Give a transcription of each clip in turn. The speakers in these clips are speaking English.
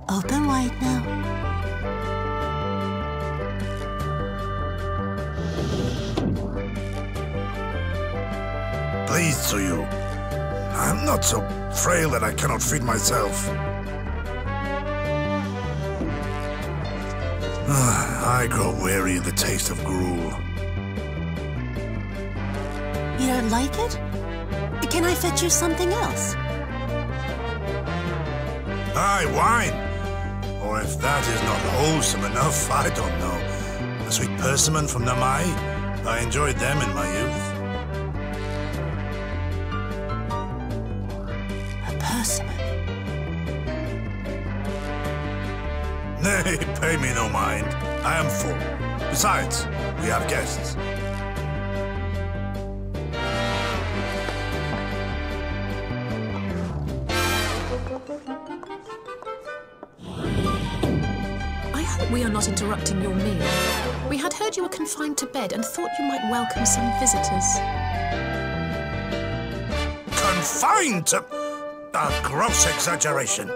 Open wide now. Please, Tsuyu. I'm not so frail that I cannot feed myself. I grow weary of the taste of gruel. You don't like it? Can I fetch you something else? Aye, wine! Or if that is not wholesome enough, I don't know. A sweet persimmon from Namai? I enjoyed them in my youth. A persimmon? Nay, pay me no mind. I am full. Besides, we have guests. We are not interrupting your meal. We had heard you were confined to bed and thought you might welcome some visitors. Confined to... a gross exaggeration.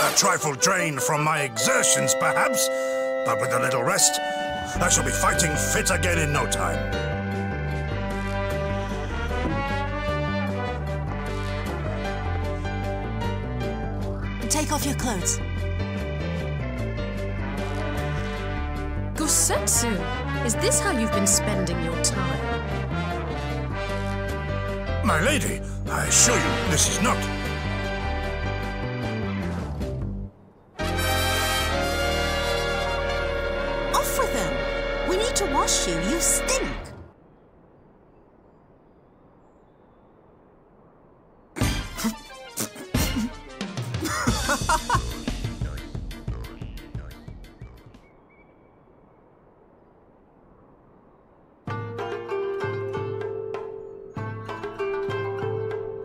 A trifle drained from my exertions, perhaps, but with a little rest, I shall be fighting fit again in no time. Take off your clothes. Gosetsu, is this how you've been spending your time? My lady, I assure you, this is not... Off with them! We need to wash you. You stink!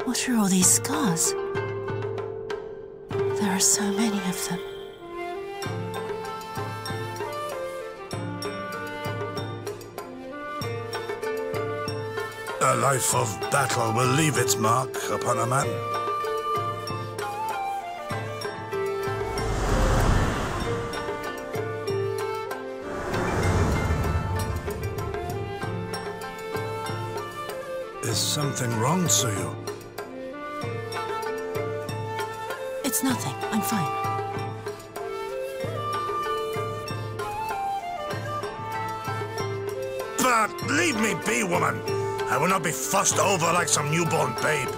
What are all these scars? There are so many of them. A life of battle will leave its mark upon a man. Is something wrong, Tsuyu? It's nothing. I'm fine. But leave me be, woman. I will not be fussed over like some newborn babe.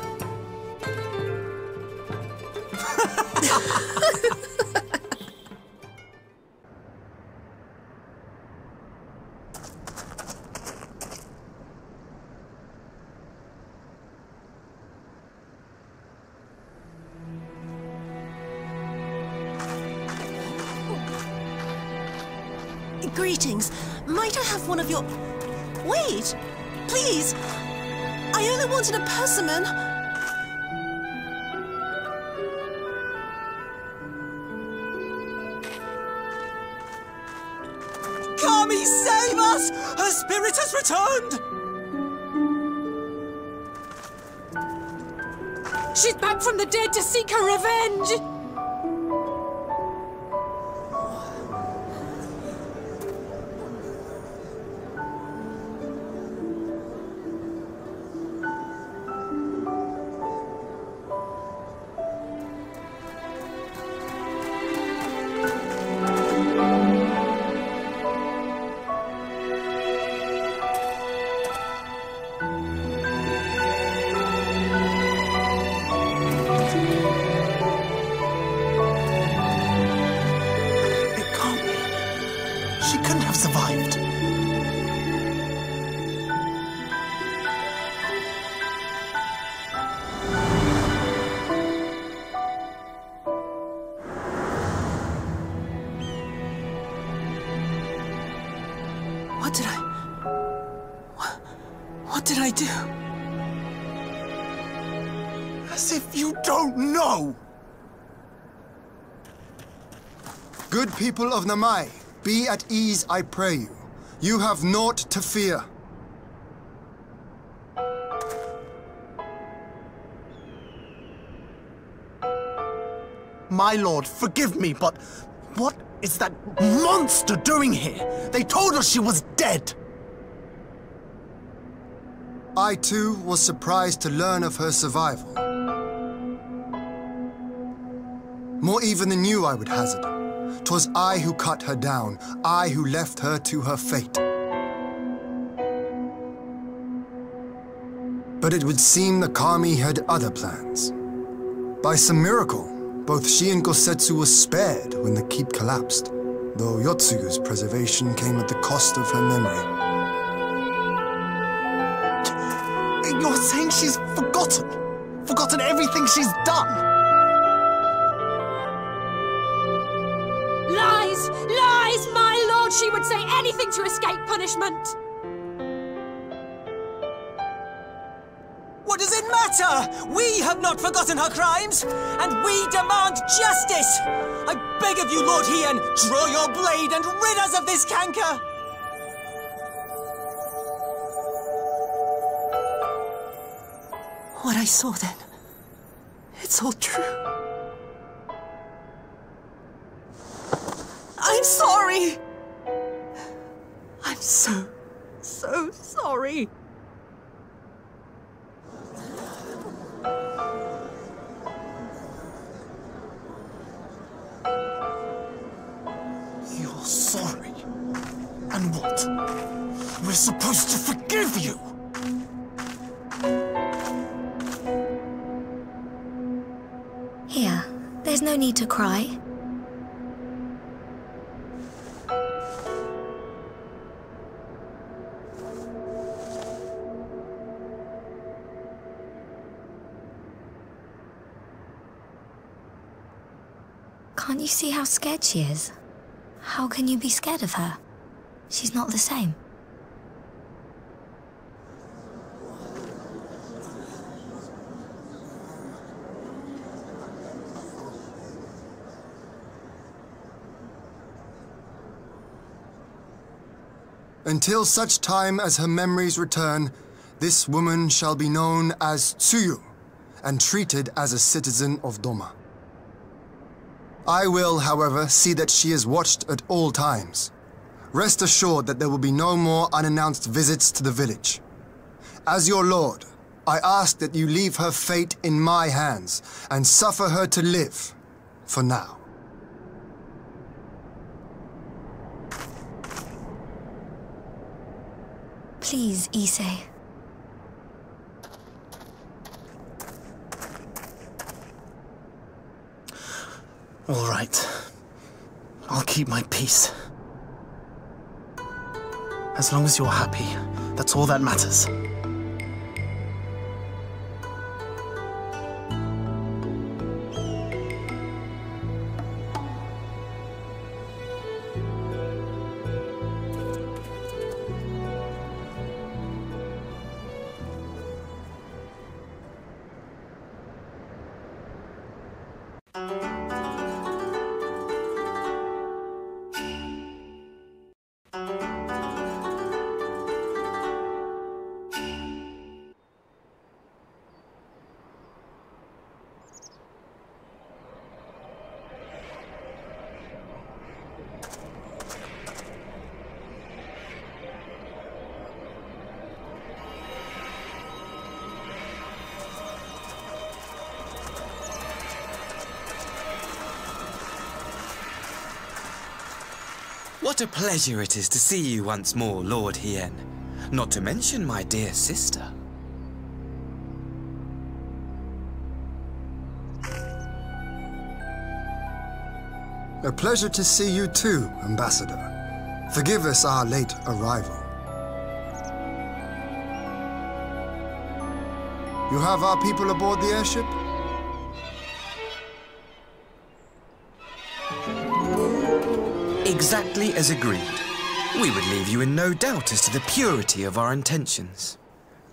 Greetings. Might I have one of your... Wait! Please! I only wanted a persimmon. Kami, save us! Her spirit has returned! She's back from the dead to seek her revenge! She couldn't have survived. What did I do? As if you don't know! Good people of Namai, be at ease, I pray you. You have naught to fear. My lord, forgive me, but what is that monster doing here? They told us she was dead. I too was surprised to learn of her survival. More even than you, I would hazard. 'Twas I who cut her down, I who left her to her fate. But it would seem the Kami had other plans. By some miracle, both she and Gosetsu were spared when the keep collapsed, though Yotsuyu's preservation came at the cost of her memory. You're saying she's forgotten everything she's done? Lies! Lies! My lord, she would say anything to escape punishment! What does it matter? We have not forgotten her crimes, and we demand justice! I beg of you, Lord Hien, draw your blade and rid us of this canker! What I saw then, it's all true. I'm sorry! I'm so sorry. You're sorry? And what? We're supposed to forgive you? Here, there's no need to cry. Can't you see how scared she is? How can you be scared of her? She's not the same. Until such time as her memories return, this woman shall be known as Tsuyu, and treated as a citizen of Doma. I will, however, see that she is watched at all times. Rest assured that there will be no more unannounced visits to the village. As your lord, I ask that you leave her fate in my hands, and suffer her to live, for now. Please, Issei. All right. I'll keep my peace. As long as you're happy, that's all that matters. What a pleasure it is to see you once more, Lord Hien. Not to mention my dear sister. A pleasure to see you too, Ambassador. Forgive us our late arrival. You have our people aboard the airship? Exactly as agreed. We would leave you in no doubt as to the purity of our intentions.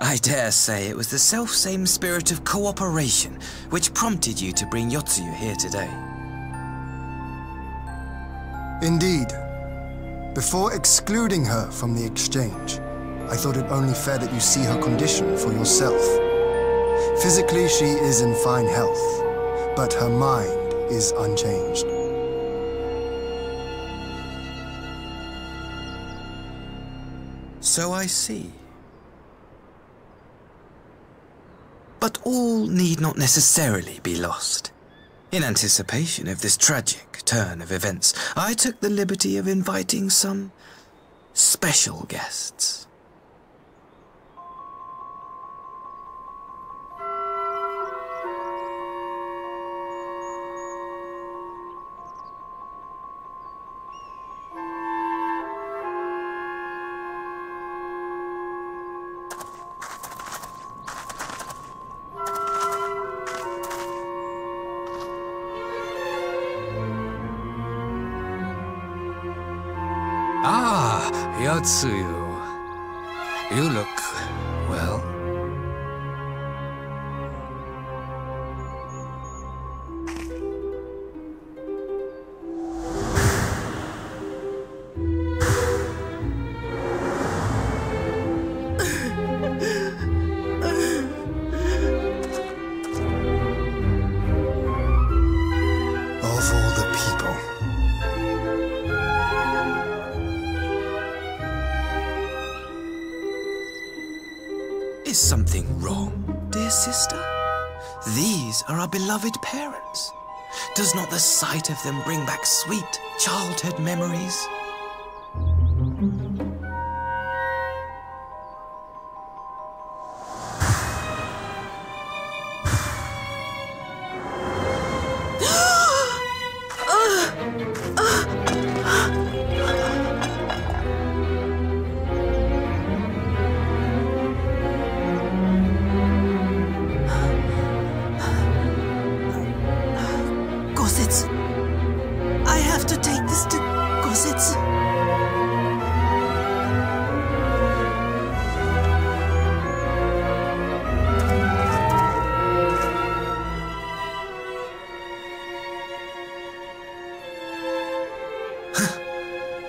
I dare say it was the self-same spirit of cooperation which prompted you to bring Yotsuyu here today. Indeed. Before excluding her from the exchange, I thought it only fair that you see her condition for yourself. Physically, she is in fine health, but her mind is unchanged. So I see. But all need not necessarily be lost. In anticipation of this tragic turn of events, I took the liberty of inviting some special guests. Ah, Tsuyu. You look well. Of all the people. Is something wrong, dear sister? These are our beloved parents. Does not the sight of them bring back sweet childhood memories? Gosetsu. I have to take this to Gosetsu.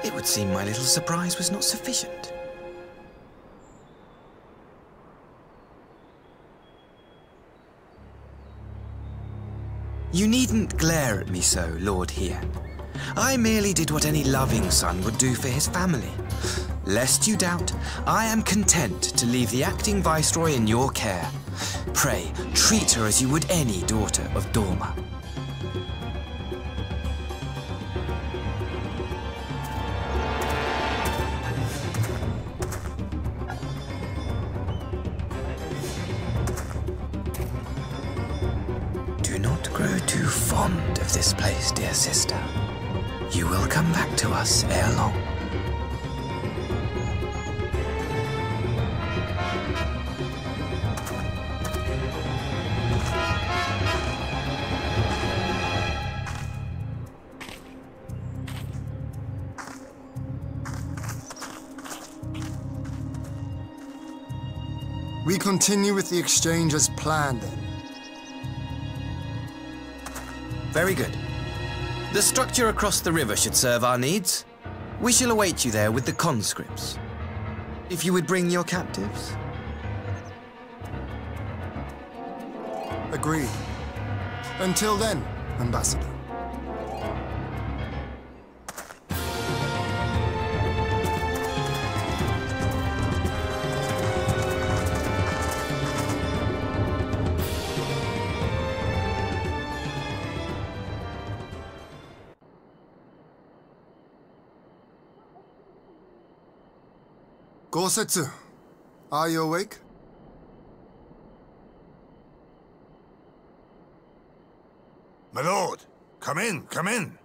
It would seem my little surprise was not sufficient. You needn't glare at me so, Lord Hien. I merely did what any loving son would do for his family. Lest you doubt, I am content to leave the acting viceroy in your care. Pray, treat her as you would any daughter of Doma. Do not grow too fond of this place, dear sister. You will come back to us ere long. We continue with the exchange as planned, then. Very good. The structure across the river should serve our needs. We shall await you there with the conscripts. If you would bring your captives. Agreed. Until then, Ambassador. Gosetsu, are you awake? My lord, come in, come in.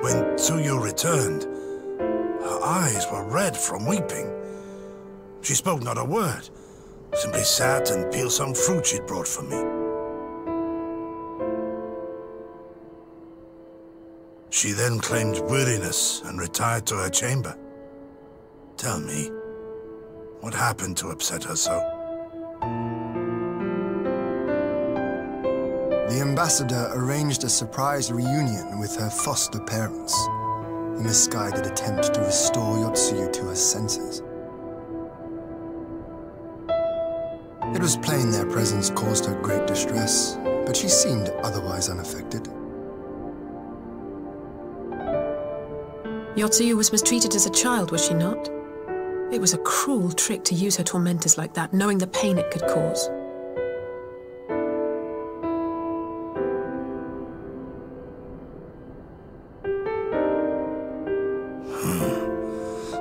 When Tsuyu returned, her eyes were red from weeping. She spoke not a word, simply sat and peeled some fruit she'd brought for me. She then claimed weariness and retired to her chamber. Tell me, what happened to upset her so? The ambassador arranged a surprise reunion with her foster parents. A misguided attempt to restore Yotsuyu to her senses. It was plain their presence caused her great distress, but she seemed otherwise unaffected. Yotsuyu was mistreated as a child, was she not? It was a cruel trick to use her tormentors like that, knowing the pain it could cause.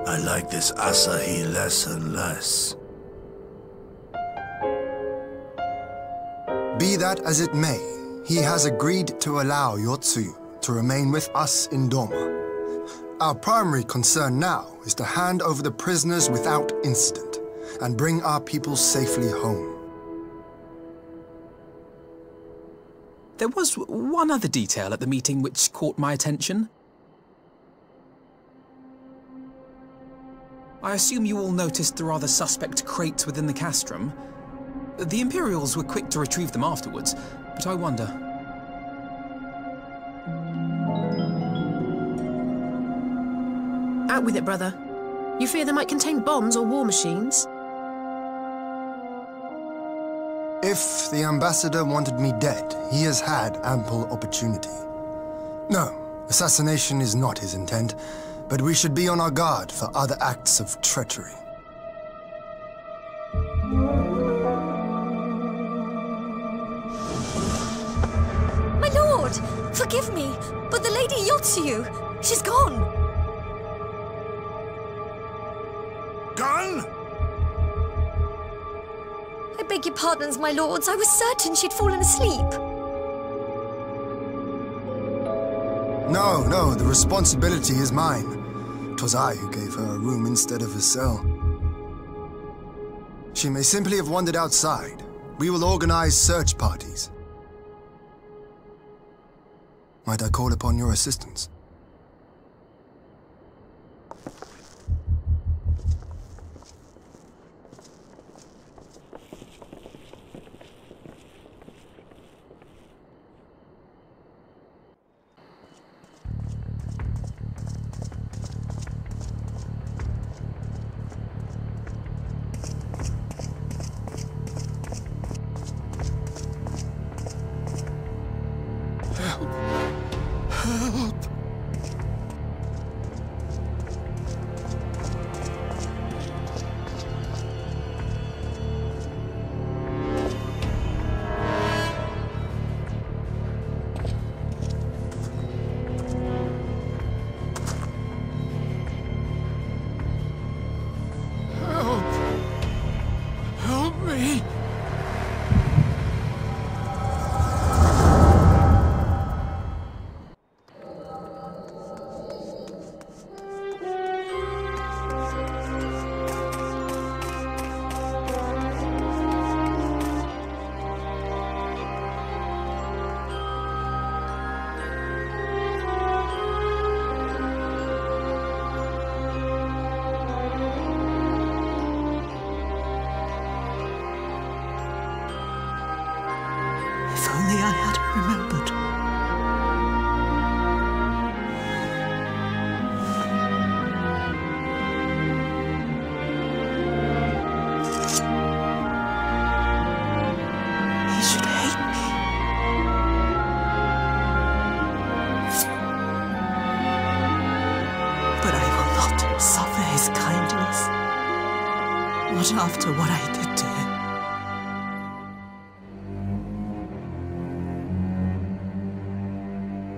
I like this Asahi less and less. Be that as it may, he has agreed to allow Yotsuyu to remain with us in Doma. Our primary concern now is to hand over the prisoners without incident and bring our people safely home. There was one other detail at the meeting which caught my attention. I assume you all noticed the rather suspect crates within the castrum. The Imperials were quick to retrieve them afterwards, but I wonder... Out with it, brother. You fear they might contain bombs or war machines? If the ambassador wanted me dead, he has had ample opportunity. No, assassination is not his intent, but we should be on our guard for other acts of treachery. My lord! Forgive me, but the Lady Yotsuyu, she's gone! Gone? I beg your pardons, my lords. I was certain she'd fallen asleep. No, the responsibility is mine. 'Twas I who gave her a room instead of a cell. She may simply have wandered outside. We will organize search parties. Might I call upon your assistance? Not after what I did to him.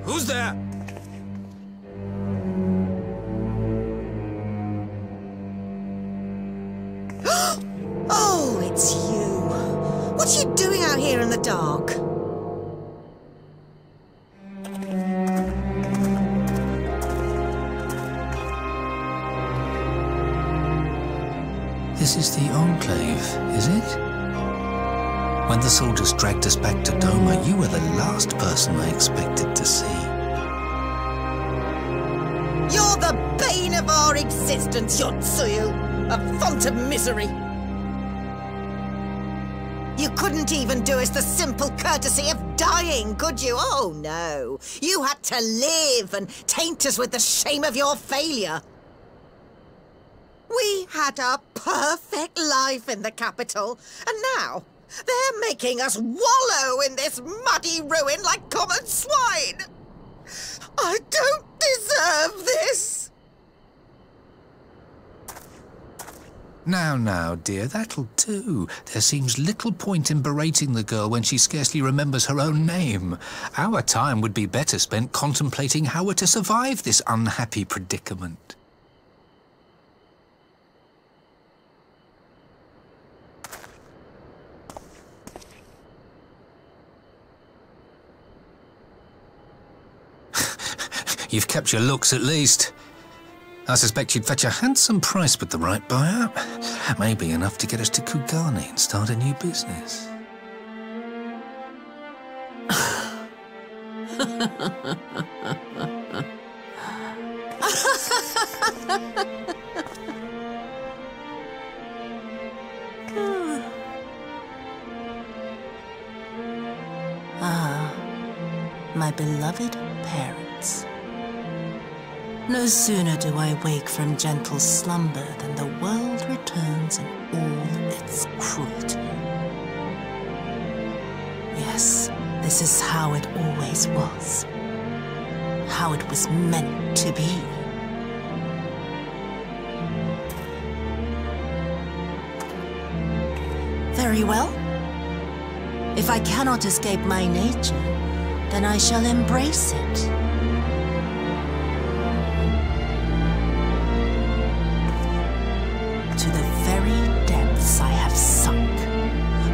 Who's there? Oh, it's you. What are you doing out here in the dark? This is the Enclave, is it? When the soldiers dragged us back to Doma, you were the last person I expected to see. existence, your Tsuyu! A font of misery! You couldn't even do us the simple courtesy of dying, could you? Oh, no. You had to live and taint us with the shame of your failure. We had a perfect life in the capital, and now they're making us wallow in this muddy ruin like common swine. I don't deserve this. Now, dear, that'll do. There seems little point in berating the girl when she scarcely remembers her own name. Our time would be better spent contemplating how we're to survive this unhappy predicament. You've kept your looks at least. I suspect you'd fetch a handsome price with the right buyer. Maybe enough to get us to Kugane and start a new business. Ah, my beloved parents. No sooner do I wake from gentle slumber than the world returns in all its cruelty. Yes, this is how it always was. How it was meant to be. Very well. If I cannot escape my nature, then I shall embrace it. To the very depths I have sunk,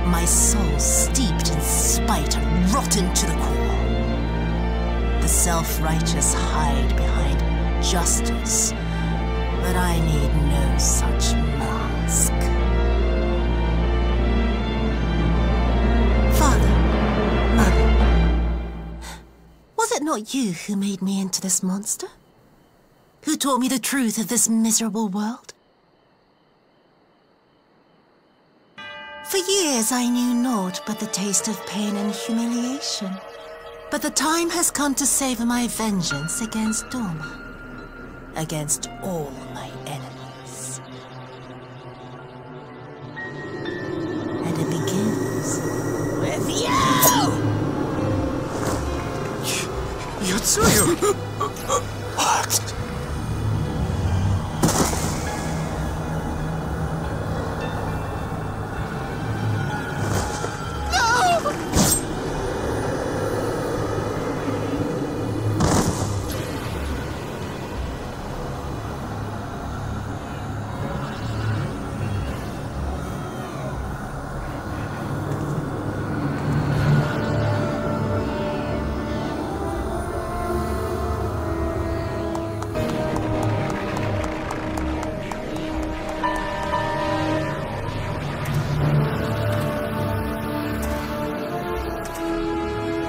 my soul steeped in spite and rotten to the core. The self-righteous hide behind justice, but I need no such mask. Father, Mother, was it not you who made me into this monster? Who taught me the truth of this miserable world? For years I knew naught but the taste of pain and humiliation. But the time has come to savor my vengeance against Doma. Against all my enemies. And it begins with you! Yotsuyu! What?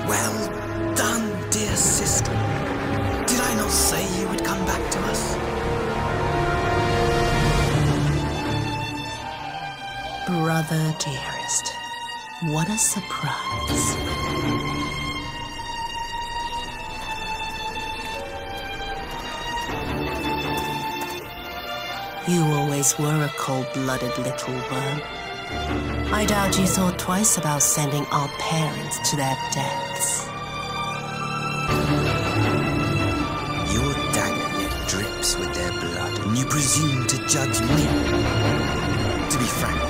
Well done, dear sister. Did I not say you would come back to us? Brother dearest, what a surprise. You always were a cold-blooded little worm. I doubt you thought twice about sending our parents to their deaths. Your dagger yet drips with their blood, and you presume to judge me. To be frank,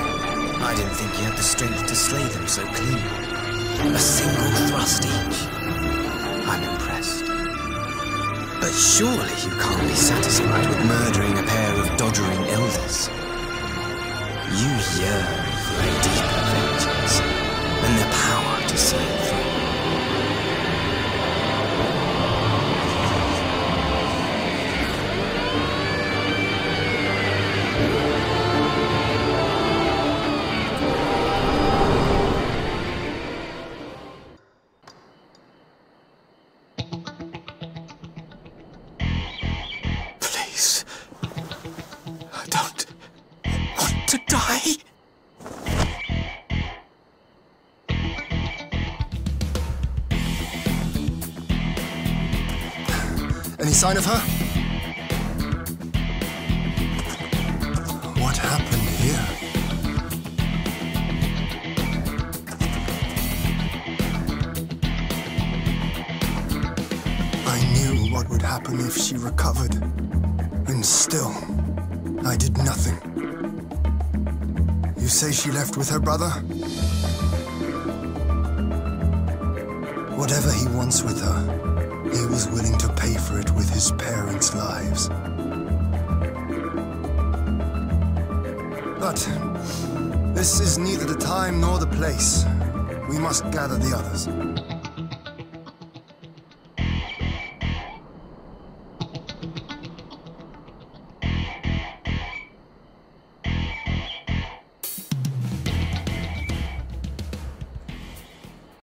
I didn't think you had the strength to slay them so cleanly. A single thrust each. I'm impressed. But surely you can't be satisfied with murdering a pair of doddering elders. You yearn for a deeper vengeance, and the power to see it through. sign of her? What happened here? I knew what would happen if she recovered. And still, I did nothing. You say she left with her brother? Whatever he wants with her, he was willing to pay for it with his parents' lives. But this is neither the time nor the place. We must gather the others.